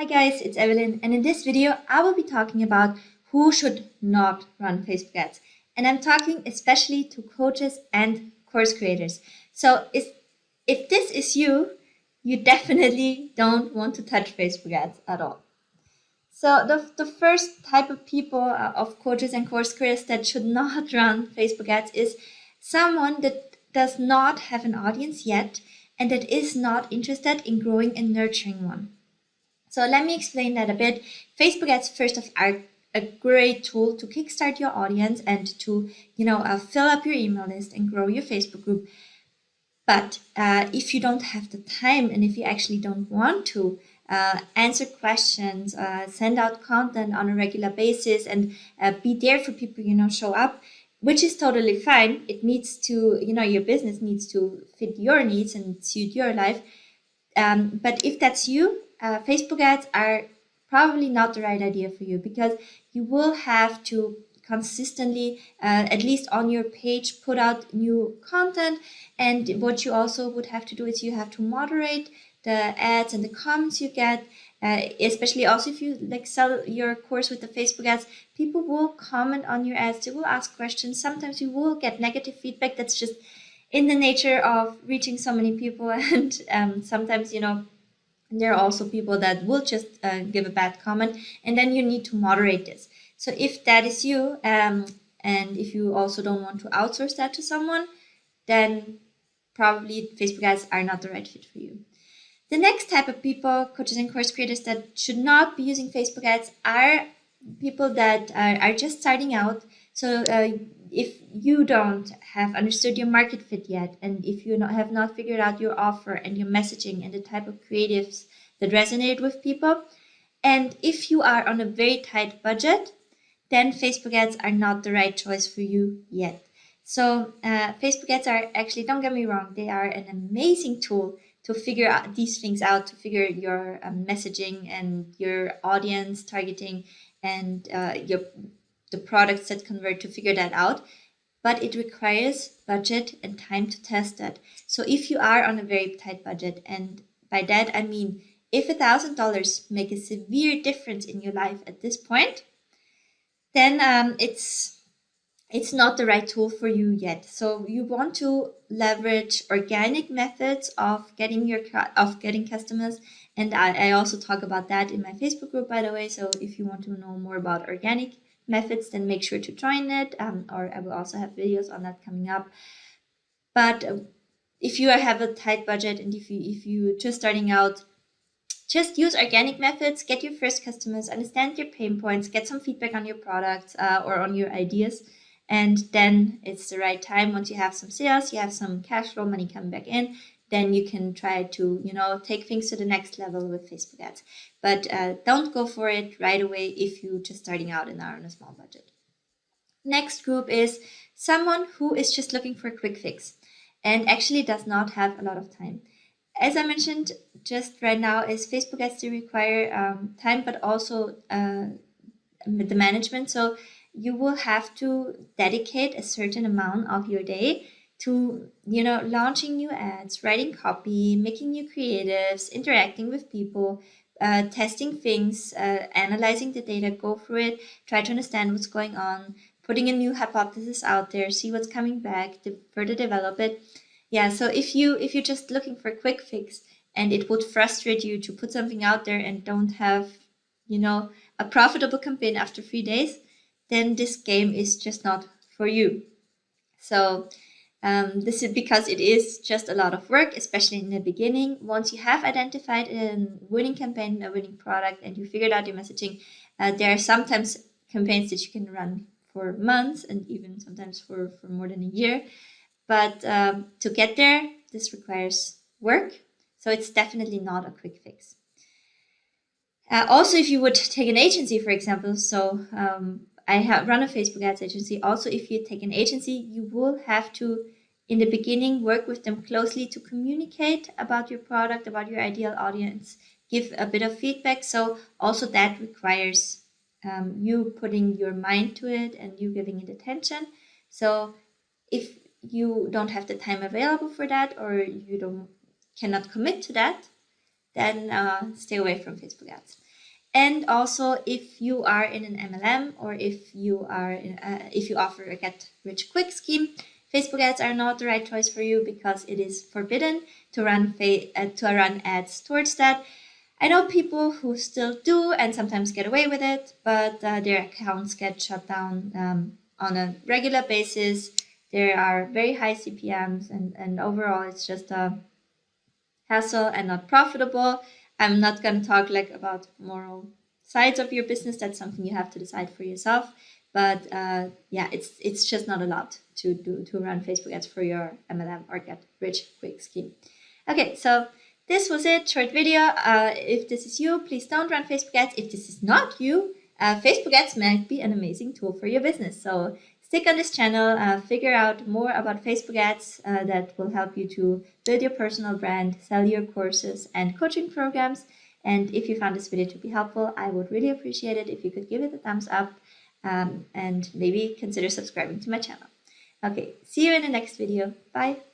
Hi guys, it's Evelyn, and in this video I will be talking about who should not run Facebook ads. And I'm talking especially to coaches and course creators. So if this is you, you definitely don't want to touch Facebook ads at all. So the first type of people, of coaches and course creators that should not run Facebook ads is someone that does not have an audience yet and that is not interested in growing and nurturing one. So let me explain that a bit. Facebook ads, first of all, are a great tool to kickstart your audience and to, fill up your email list and grow your Facebook group. But if you don't have the time and if you actually don't want to answer questions, send out content on a regular basis, and be there for people, show up, which is totally fine. It needs to, your business needs to fit your needs and suit your life. But if that's you, Facebook ads are probably not the right idea for you because you will have to consistently, at least on your page, put out new content. And what you also would have to do is you have to moderate the ads and the comments you get. Especially also if you sell your course with the Facebook ads, people will comment on your ads. They will ask questions. Sometimes you will get negative feedback. That's just in the nature of reaching so many people. And sometimes there are also people that will just give a bad comment, and then you need to moderate this. So if that is you, and if you also don't want to outsource that to someone, then probably Facebook ads are not the right fit for you. The next type of people, coaches and course creators, that should not be using Facebook ads are people that are just starting out. So if you don't have understood your market fit yet, and if you have not figured out your offer and your messaging and the type of creatives that resonate with people, and if you are on a very tight budget, then Facebook ads are not the right choice for you yet. So Facebook ads are actually, don't get me wrong, they are an amazing tool to figure out these things out, to figure your messaging and your audience targeting and the products that convert, to figure that out. But it requires budget and time to test that. So if you are on a very tight budget, and by that I mean if $1,000 make a severe difference in your life at this point, then it's not the right tool for you yet. So you want to leverage organic methods of getting customers, and I also talk about that in my Facebook group, by the way. So if you want to know more about organic methods, then make sure to join it, or I will also have videos on that coming up. But if you have a tight budget and if you just starting out, just use organic methods, get your first customers, understand your pain points, get some feedback on your products or on your ideas. And then it's the right time. Once you have some sales, you have some cash flow, money coming back in, then you can try to, take things to the next level with Facebook ads. But don't go for it right away if you're just starting out and are on a small budget. Next group is someone who is just looking for a quick fix and actually does not have a lot of time. As I mentioned just right now, is Facebook ads to require time, but also the management. So you will have to dedicate a certain amount of your day to, launching new ads, writing copy, making new creatives, interacting with people, testing things, analyzing the data, go through it, try to understand what's going on, putting a new hypothesis out there, see what's coming back, to further develop it. Yeah, so if you're just looking for a quick fix, and it would frustrate you to put something out there and don't have, a profitable campaign after 3 days, then this game is just not for you. So this is because it is just a lot of work, especially in the beginning. Once you have identified a winning campaign, a winning product, and you figured out your messaging, there are sometimes campaigns that you can run for months and even sometimes for more than a year. But to get there, this requires work. So it's definitely not a quick fix. Also, if you would take an agency, for example, so I have run a Facebook ads agency. Also, if you take an agency, you will have to, in the beginning, work with them closely to communicate about your product, about your ideal audience, give a bit of feedback. So also that requires you putting your mind to it and you giving it attention. So if you don't have the time available for that, or you cannot commit to that, then stay away from Facebook ads. And also, if you are in an MLM, or if you offer a get rich quick scheme, Facebook ads are not the right choice for you, because it is forbidden to run ads towards that. I know people who still do and sometimes get away with it, but their accounts get shut down on a regular basis. There are very high CPMs, and overall it's just a hassle and not profitable. I'm not going to talk like about moral sides of your business. That's something you have to decide for yourself. But yeah, it's just not allowed to run Facebook ads for your MLM or get rich quick scheme. Okay, so this was it, short video. If this is you, please don't run Facebook ads. If this is not you, Facebook ads might be an amazing tool for your business. So stick on this channel, figure out more about Facebook ads that will help you to build your personal brand, sell your courses and coaching programs. And if you found this video to be helpful, I would really appreciate it if you could give it a thumbs up and maybe consider subscribing to my channel. Okay, see you in the next video. Bye.